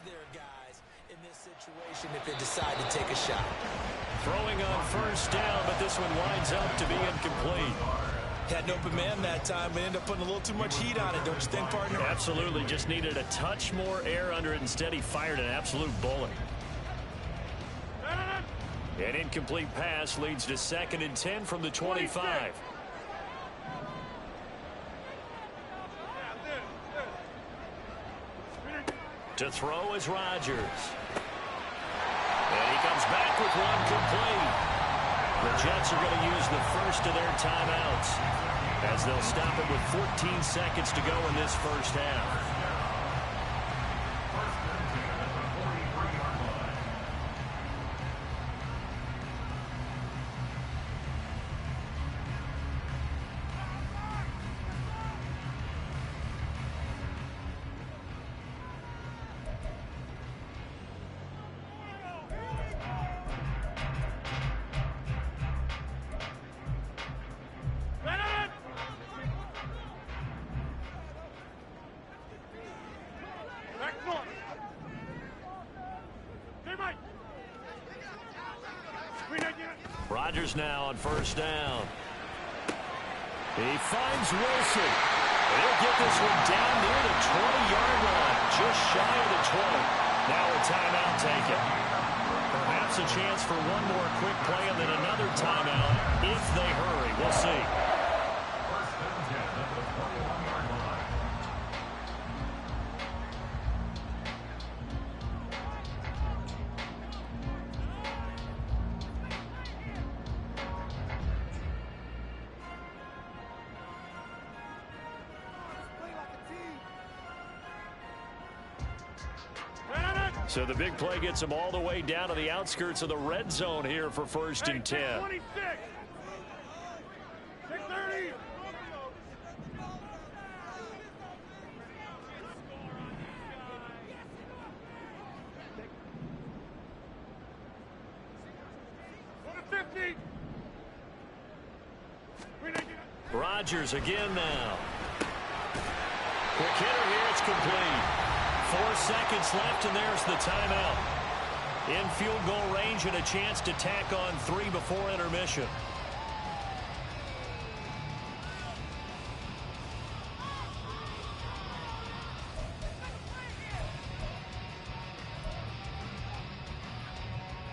their guys in this situation if they decide to take a shot. Throwing on first down, but this one winds up to be incomplete. Had an open man that time, but ended up putting a little too much heat on it, don't you think, partner? Absolutely. Just needed a touch more air under it. Instead, he fired an absolute bullet. An incomplete pass leads to 2nd and 10 from the 25. To throw is Rodgers. And he comes back with one complete. The Jets are going to use the first of their timeouts as they'll stop it with 14 seconds to go in this first half. Rodgers now on first down. He finds Wilson. He'll get this one down near the 20-yard line, just shy of the 20. Now a timeout taken. Perhaps a chance for one more quick play and then another timeout if they hurry. We'll see. So the big play gets them all the way down to the outskirts of the red zone here for 1st and 10. 26. 6:30. Rodgers again now. Quick hitter here, it's complete. 4 seconds left, and there's the timeout. In field goal range and a chance to tack on 3 before intermission.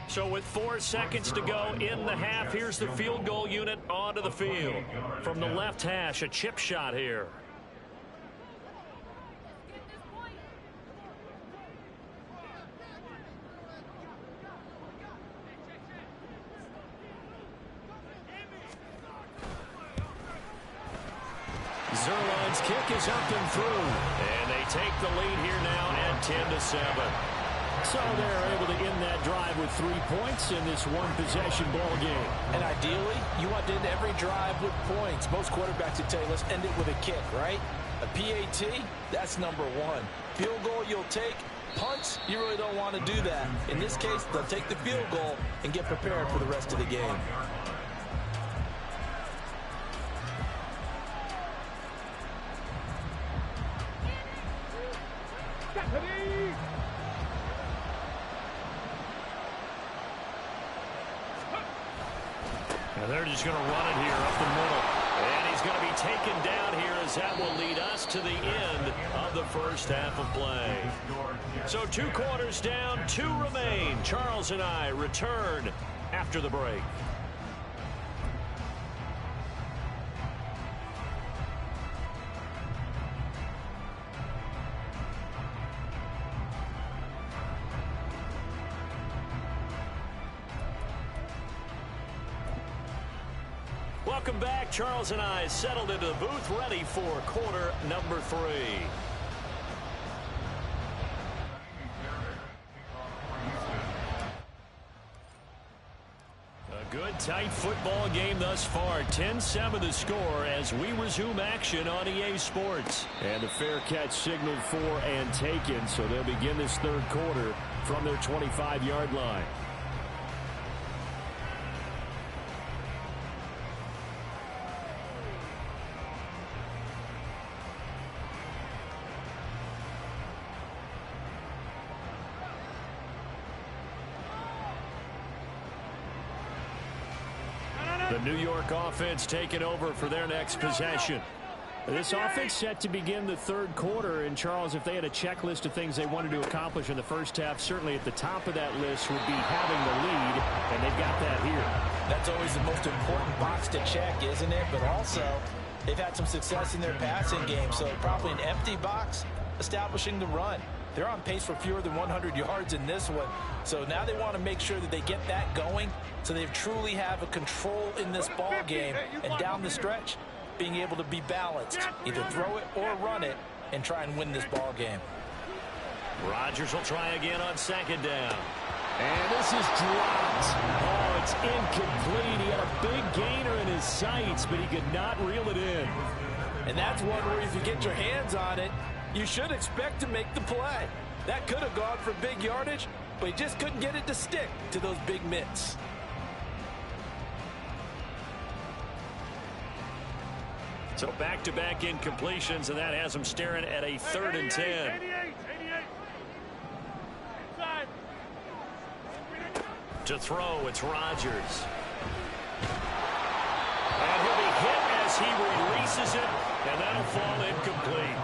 So with 4 seconds to go in the half, here's the field goal unit onto the field. From the left hash, a chip shot here. Zerline's kick is up and through. And they take the lead here now at 10-7. So they're able to end that drive with 3 points in this one-possession ball game. And ideally, you want to end every drive with points. Most quarterbacks would tell you, let's end it with a kick, right? A PAT, that's number 1. Field goal you'll take. Punts, you really don't want to do that. In this case, they'll take the field goal and get prepared for the rest of the game. And they're just going to run it here up the middle. And he's going to be taken down here as that will lead us to the end of the first half of play. So 2 quarters down, 2 remain. Charles and I return after the break. Welcome back. Charles and I settled into the booth, ready for quarter number 3. A good, tight football game thus far. 10-7 the score as we resume action on EA Sports. And a fair catch signaled for and taken, so they'll begin this third quarter from their 25-yard line. New York offense taking over for their next possession. This offense set to begin the third quarter. And, Charles, if they had a checklist of things they wanted to accomplish in the first half, certainly at the top of that list would be having the lead, and they've got that here. That's always the most important box to check, isn't it? But also, they've had some success in their passing game, so probably an empty box, establishing the run. They're on pace for fewer than 100 yards in this one. So now they want to make sure that they get that going so they truly have a control in this ball game and down the stretch, being able to be balanced, either throw it or run it, and try and win this ball game. Rodgers will try again on second down. And this is dropped. Oh, it's incomplete. He had a big gainer in his sights, but he could not reel it in. And that's one where if you get your hands on it, you should expect to make the play. That could have gone for big yardage, but he just couldn't get it to stick to those big mitts. So back-to-back incompletions, and that has him staring at a 3rd and 10. To throw, it's Rodgers. And he'll be hit as he releases it, and that'll fall incomplete.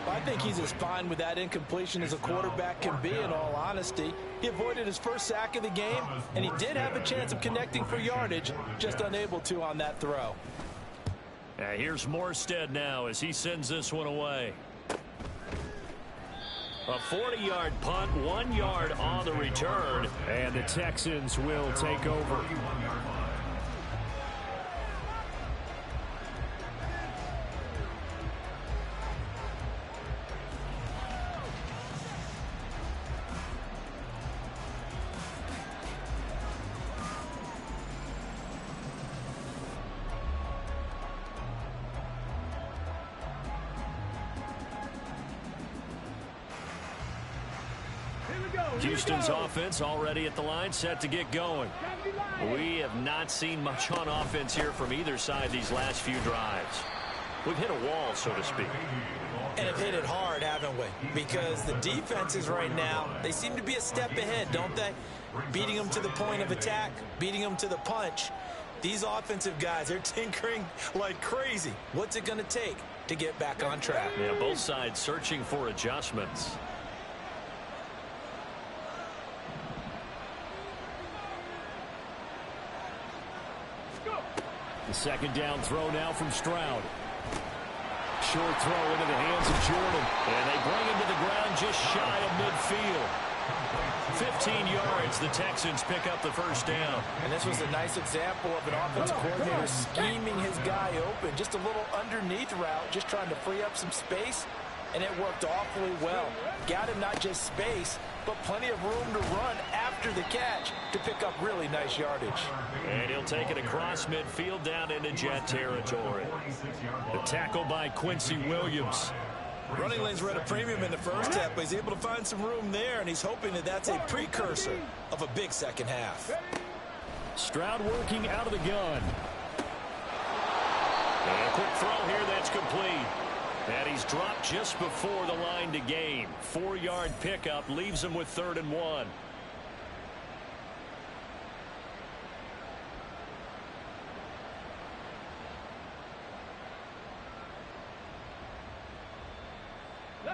I think he's as fine with that incompletion as a quarterback can be, in all honesty. He avoided his first sack of the game, and he did have a chance of connecting for yardage, just unable to on that throw. Here's Morstead now as he sends this one away. A 40-yard punt, 1 yard on the return, and the Texans will take over. Houston's offense already at the line, set to get going. We have not seen much on offense here from either side these last few drives. We've hit a wall, so to speak. And have hit it hard, haven't we? Because the defenses right now, they seem to be a step ahead, don't they? Beating them to the point of attack, beating them to the punch. These offensive guys, they're tinkering like crazy. What's it going to take to get back on track? Yeah, both sides searching for adjustments. The second down throw now from Stroud. Short throw into the hands of Jordan. And they bring him to the ground just shy of midfield. 15 yards, the Texans pick up the first down. And this was a nice example of an offensive coordinator scheming his guy open. Just a little underneath route, just trying to free up some space. And it worked awfully well. Got him not just space, but plenty of room to run after the catch to pick up really nice yardage. And he'll take it across midfield down into Jet territory. The tackle by Quincy Williams. Running lanes were at a premium in the first half, but he's able to find some room there, and he's hoping that that's a precursor of a big second half. Stroud working out of the gun. And a quick throw here that's complete. And he's dropped just before the line to gain. 4-yard pickup leaves him with 3rd and 1.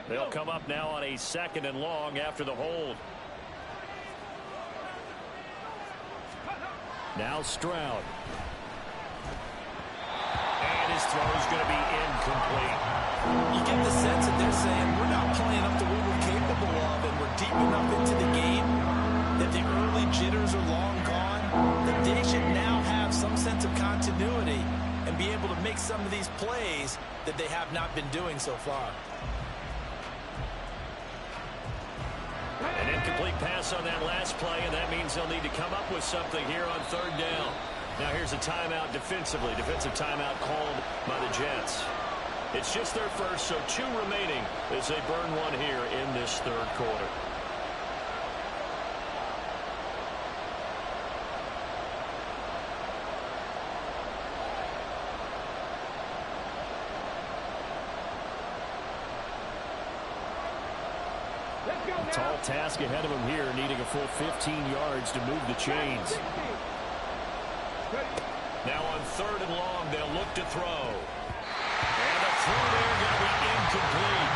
They'll come up now on a 2nd and long after the hold. Now Stroud. And his throw is going to be incomplete. You get the sense that they're saying we're not playing up to what we're capable of, and we're deep enough into the game that the early jitters are long gone, that they should now have some sense of continuity and be able to make some of these plays that they have not been doing so far. An incomplete pass on that last play, and that means they'll need to come up with something here on 3rd down. Now here's a timeout defensively. Defensive timeout called by the Jets. It's just their first, so 2 remaining as they burn one here in this 3rd quarter. Tall task ahead of him here, needing a full 15 yards to move the chains. Now on 3rd and long, they'll look to throw. And the throw there going to be incomplete.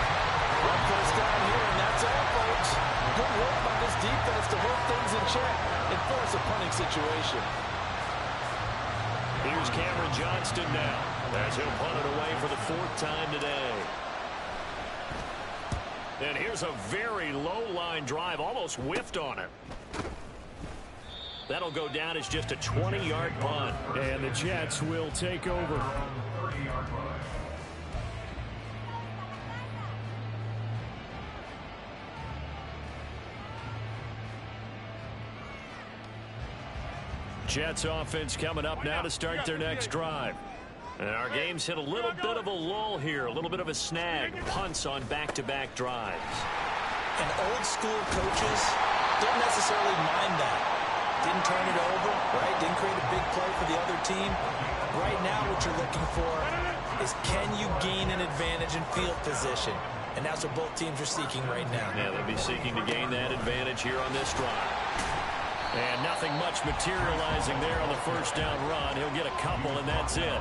One first down here, and that's all, folks. Good work by this defense to hold things in check and force a punting situation. Here's Cameron Johnston now, as he'll punt it away for the 4th time today. And here's a very low-line drive, almost whiffed on it. That'll go down as just a 20-yard punt. And the Jets will take over. Jets offense coming up now to start their next drive. And our game's hit a little bit of a lull here, a little bit of a snag. Punts on back-to-back drives. And old-school coaches don't necessarily mind that. Didn't turn it over, right? Didn't create a big play for the other team. Right now what you're looking for is can you gain an advantage in field position? And that's what both teams are seeking right now. Yeah, they'll be seeking to gain that advantage here on this drive. And nothing much materializing there on the first down run. He'll get a couple, and that's it.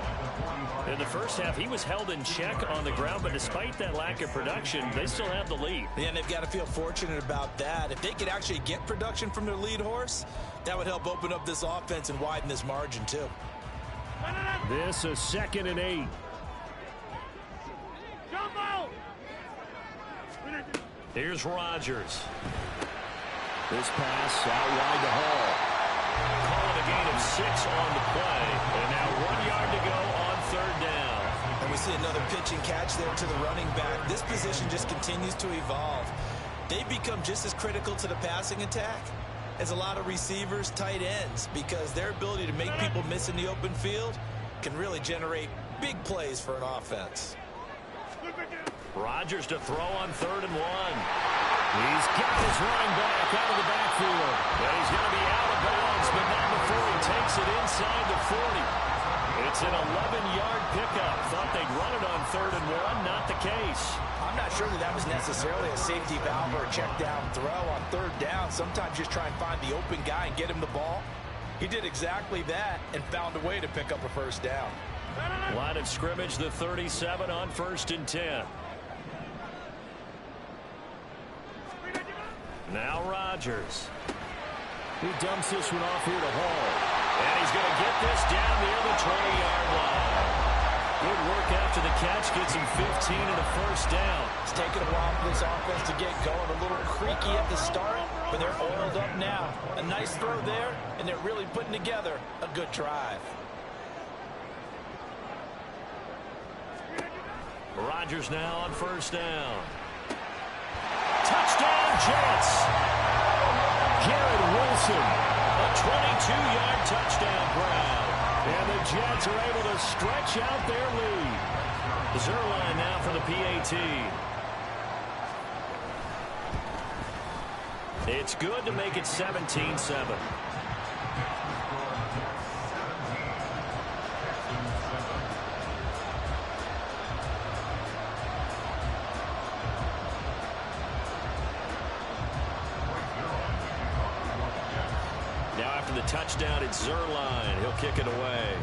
In the first half, he was held in check on the ground, but despite that lack of production, they still have the lead. Yeah, and they've got to feel fortunate about that. If they could actually get production from their lead horse, that would help open up this offense and widen this margin, too. This is 2nd and 8. Here's Rodgers. This pass out wide to Hall. Calling a gain of 6 on the play. And now 1 yard to go on 3rd down. And we see another pitch and catch there to the running back. This position just continues to evolve. They become just as critical to the passing attack as a lot of receivers, tight ends, because their ability to make people miss in the open field can really generate big plays for an offense. Rodgers to throw on 3rd and 1. He's got his running back out of the backfield. And he's going to be out of bounds, but not before he takes it inside the 40. It's an 11-yard pickup. Thought they'd run it on 3rd and 1. Not the case. I'm not sure that was necessarily a safety valve or a check down throw on 3rd down. Sometimes just try and find the open guy and get him the ball. He did exactly that and found a way to pick up a first down. Line of scrimmage, the 37 on 1st and 10. Now Rodgers. He dumps this one off here to Hall. And he's going to get this down near the 20-yard line. Good work after the catch. Gets him 15 and a first down. It's taken a while for this offense to get going. A little creaky at the start, but they're oiled up now. A nice throw there, and they're really putting together a good drive. Rodgers now on 1st down. Touchdown, Jets! Garrett Wilson. A 22-yard touchdown grab. And the Jets are able to stretch out their lead. Zuerlein now for the PAT. It's good to make it 17-7. The touchdown, it's Zuerlein. He'll kick it away.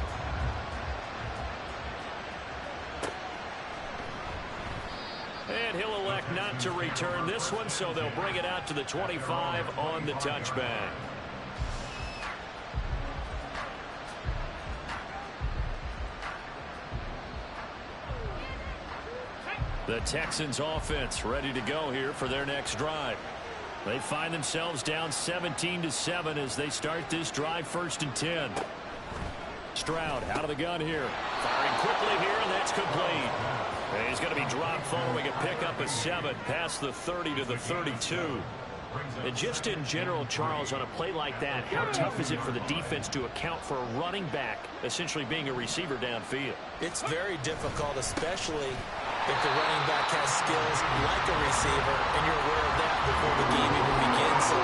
And he'll elect not to return this one, so they'll bring it out to the 25 on the touchback. The Texans offense ready to go here for their next drive. They find themselves down 17-7 as they start this drive 1st and 10. Stroud out of the gun here. Firing quickly here, and that's complete. And he's going to be dropped following a pickup of 7 past the 30 to the 32. And just in general, Charles, on a play like that, how tough is it for the defense to account for a running back essentially being a receiver downfield? It's very difficult, especially if the running back has skills like a receiver, and you're aware of that before the game even begins. So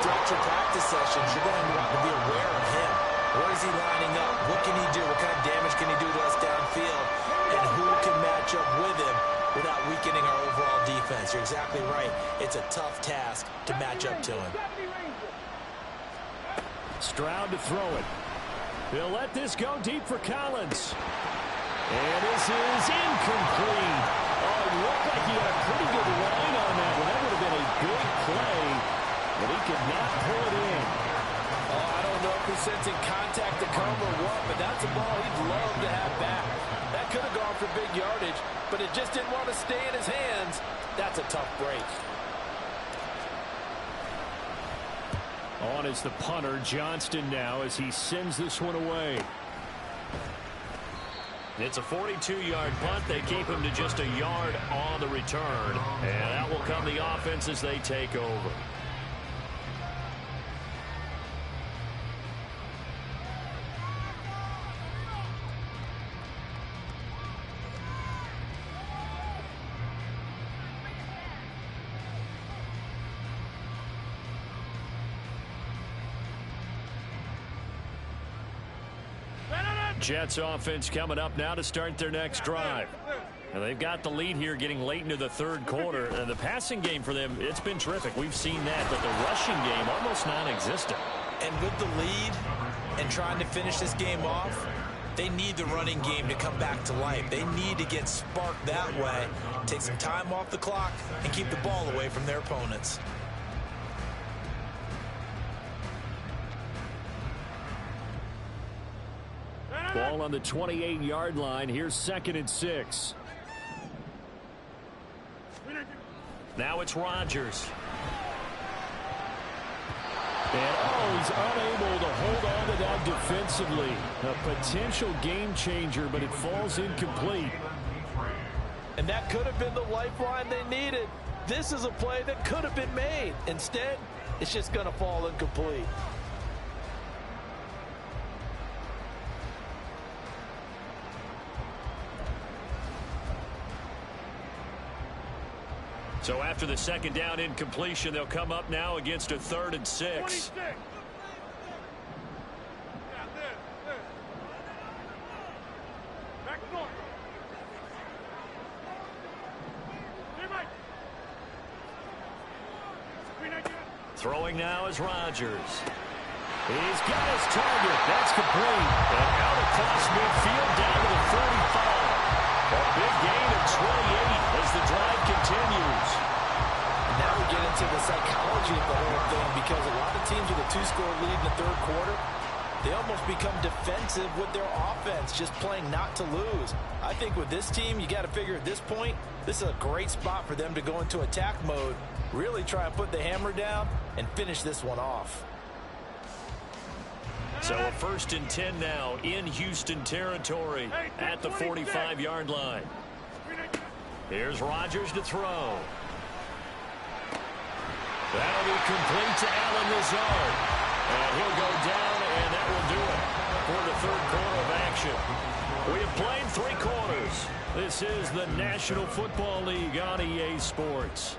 throughout your practice sessions, you're going to want to be aware of him. Where is he lining up? What can he do? What kind of damage can he do to us downfield? And who can match up with him without weakening our overall defense? You're exactly right. It's a tough task to match up to him. Stroud to throw it. He'll let this go deep for Collins. And this is incomplete. Oh, it looked like he had a pretty good line on that one. That would have been a big play, but he could not pull it in. Oh, I don't know if he's sensing contact to come or what, but that's a ball he'd love to have back. That could have gone for big yardage, but it just didn't want to stay in his hands. That's a tough break. On is the punter, Johnston, now as he sends this one away. It's a 42-yard punt. They keep him to just a yard on the return. And that will come the offense as they take over. Jets offense coming up now to start their next drive. And they've got the lead here getting late into the third quarter. And the passing game for them, it's been terrific. We've seen that, but the rushing game almost non-existent. And with the lead and trying to finish this game off, they need the running game to come back to life. They need to get sparked that way, take some time off the clock, and keep the ball away from their opponents. Ball on the 28-yard line. Here's 2nd and 6. Now it's Rodgers. And he's unable to hold on to that defensively. A potential game changer, but it falls incomplete. And that could have been the lifeline they needed. This is a play that could have been made. Instead, it's just going to fall incomplete. So after the second down incompletion, they'll come up now against a 3rd and 6. 26. Back north. Throwing now is Rodgers. He's got his target. That's complete. And out across midfield down to the 45. A big gain of 28 as the drive continues. Now we get into the psychology of the whole thing, because a lot of teams with a 2-score lead in the third quarter, they almost become defensive with their offense, just playing not to lose. I think with this team, you got to figure at this point, this is a great spot for them to go into attack mode, really try and put the hammer down and finish this one off. So a 1st and 10 now in Houston territory at the 45-yard line. Here's Rodgers to throw. That'll be complete to Allen Lazard. And he'll go down, and that will do it for the third quarter of action. We have played 3 quarters. This is the National Football League on EA Sports.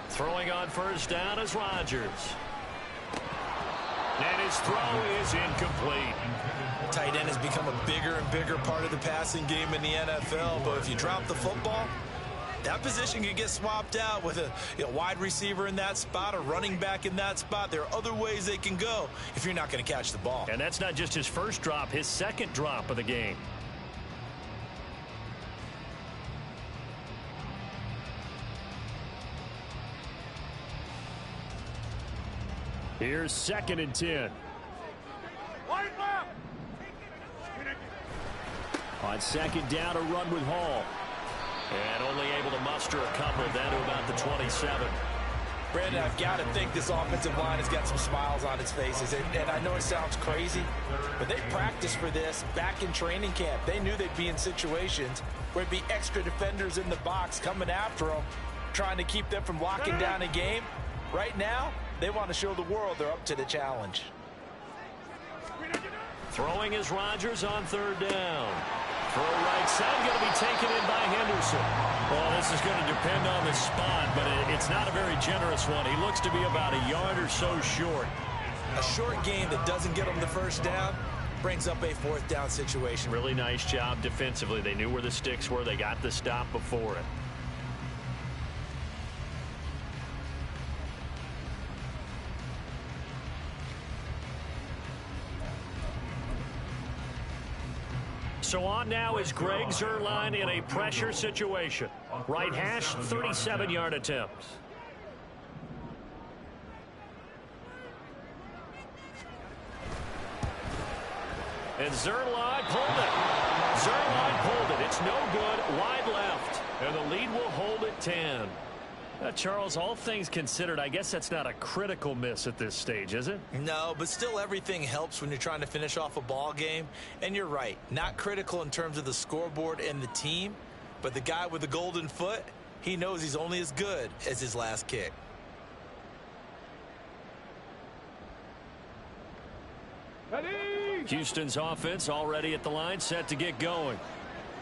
Throwing on first down is Rodgers. And his throw is incomplete. Tight end has become a bigger and bigger part of the passing game in the NFL, but if you drop the football, that position can get swapped out with a wide receiver in that spot, a running back in that spot. There are other ways they can go if you're not going to catch the ball. And that's not just his first drop, his second drop of the game. Here's 2nd and 10. On 2nd down, a run with Hall. And only able to muster a couple down to about the 27. Brandon, I've got to think this offensive line has got some smiles on its faces. And I know it sounds crazy, but they practiced for this back in training camp. They knew they'd be in situations where there'd be extra defenders in the box coming after them, trying to keep them from locking down a game. Right now, they want to show the world they're up to the challenge. Throwing is Rodgers on 3rd down. Throw right side, going to be taken in by Henderson. Well, this is going to depend on the spot, but it's not a very generous one. He looks to be about a yard or so short. A short game that doesn't get them the first down brings up a fourth down situation. Really nice job defensively. They knew where the sticks were. They got the stop before it. So on now is Greg Zuerlein in a pressure situation. Right hash, 37-yard attempt. And Zuerlein pulled it. Zuerlein pulled it. It's no good. Wide left. And the lead will hold at 10. Charles, all things considered, I guess that's not a critical miss at this stage, is it? No, but still everything helps when you're trying to finish off a ball game. And you're right, not critical in terms of the scoreboard and the team, but the guy with the golden foot, he knows he's only as good as his last kick. Houston's offense already at the line, set to get going.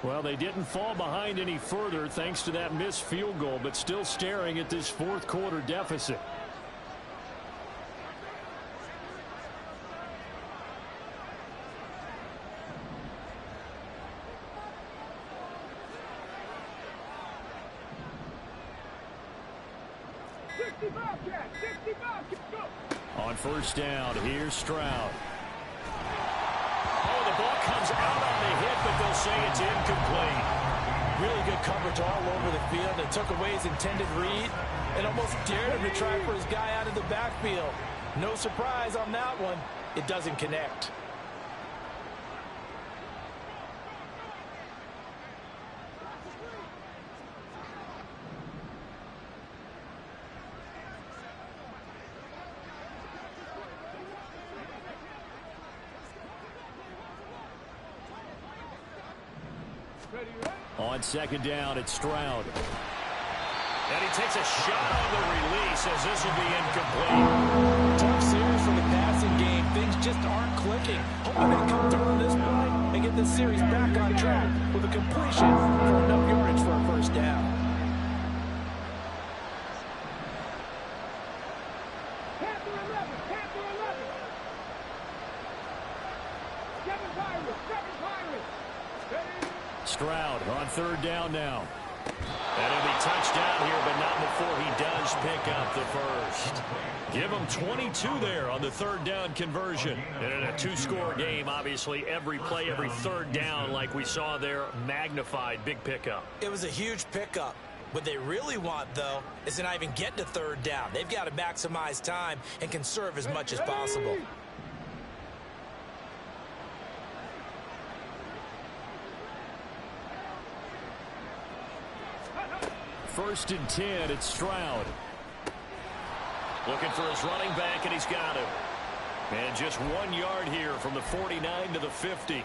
Well, they didn't fall behind any further thanks to that missed field goal, but still staring at this fourth quarter deficit. On first down, here's Stroud. Oh, the ball comes out on the hit, but they'll say it's incomplete. Really good coverage all over the field. It took away his intended read and almost dared him to try for his guy out of the backfield. No surprise on that one. It doesn't connect. On second down, it's Stroud. And he takes a shot on the release as this will be incomplete. Tough series for the passing game. Things just aren't clicking. Hoping they come through on this play and get this series back on track with a completion for enough yardage for a first down. Stroud on third down now. And it'll be touchdown here, but not before he does pick up the first. Give him 22 there on the third down conversion. And in a two-score game, obviously, every play, every third down, like we saw there, magnified, big pickup. It was a huge pickup. What they really want, though, is to not even get to third down. They've got to maximize time and conserve as much as possible. First and 10, it's Stroud. Looking for his running back, and he's got him. And just 1 yard here from the 49 to the 50.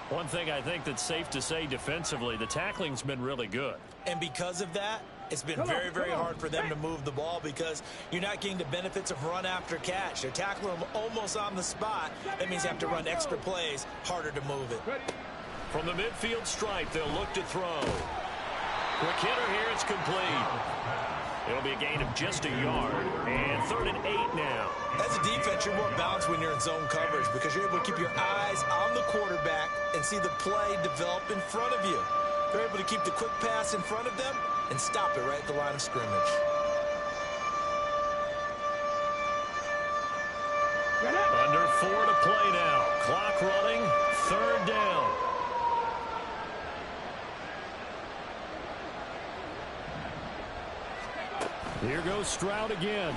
One thing I think that's safe to say defensively, the tackling's been really good. And because of that, it's been very, very hard for them to move the ball because you're not getting the benefits of run after catch. They're tackling them almost on the spot. That means you have to run extra plays, harder to move it. From the midfield stripe, they'll look to throw. Quick hitter here, it's complete. It'll be a gain of just a yard, and 3rd and 8 now. As a defense, you're more balanced when you're in zone coverage because you're able to keep your eyes on the quarterback and see the play develop in front of you. They're able to keep the quick pass in front of them and stop it right at the line of scrimmage. Under 4 to play now. Clock running, 3rd down. Here goes Stroud again.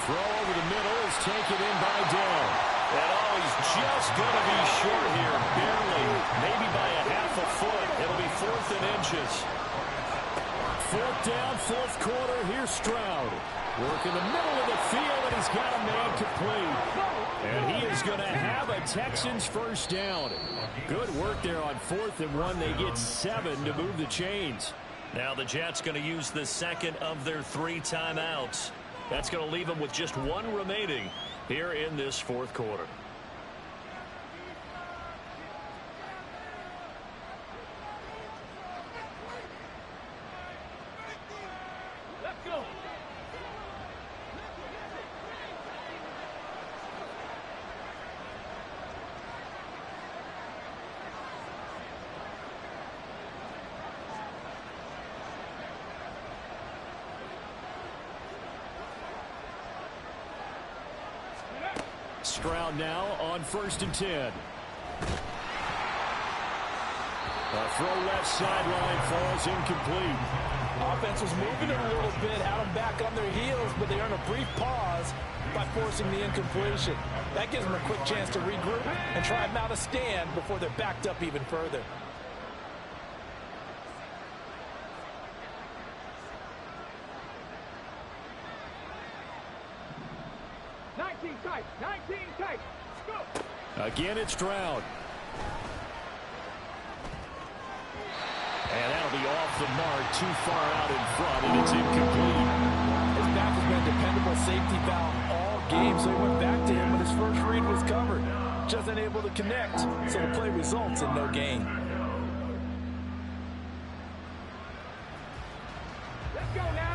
Throw over the middle is taken in by Dell. And oh, he's just going to be short here, barely, maybe by a half a foot. It'll be 4th and inches. 4th down, 4th quarter. Here's Stroud. Work in the middle of the field, and he's got a man complete. And he is going to have a Texans first down. Good work there on 4th and 1. They get 7 to move the chains. Now the Jets going to use the second of their 3 timeouts. That's going to leave them with just 1 remaining here in this 4th quarter. Stroud now on 1st and 10. A throw left sideline falls incomplete. Offense was moving it a little bit, had them back on their heels, but they earned a brief pause by forcing the incompletion. That gives them a quick chance to regroup and try and mount a stand before they're backed up even further. Again, it's Stroud. And that'll be off the mark, too far out in front, and it's incomplete. His back has been a dependable safety valve all game, so he went back to him when his first read was covered. Just unable to connect, so the play results in no gain.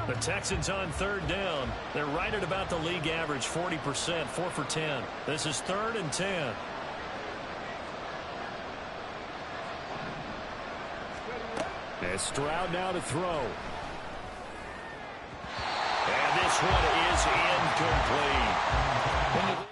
The Texans on 3rd down. They're right at about the league average, 40%, 4 for 10. This is 3rd and 10. And Stroud now to throw. And this one is incomplete.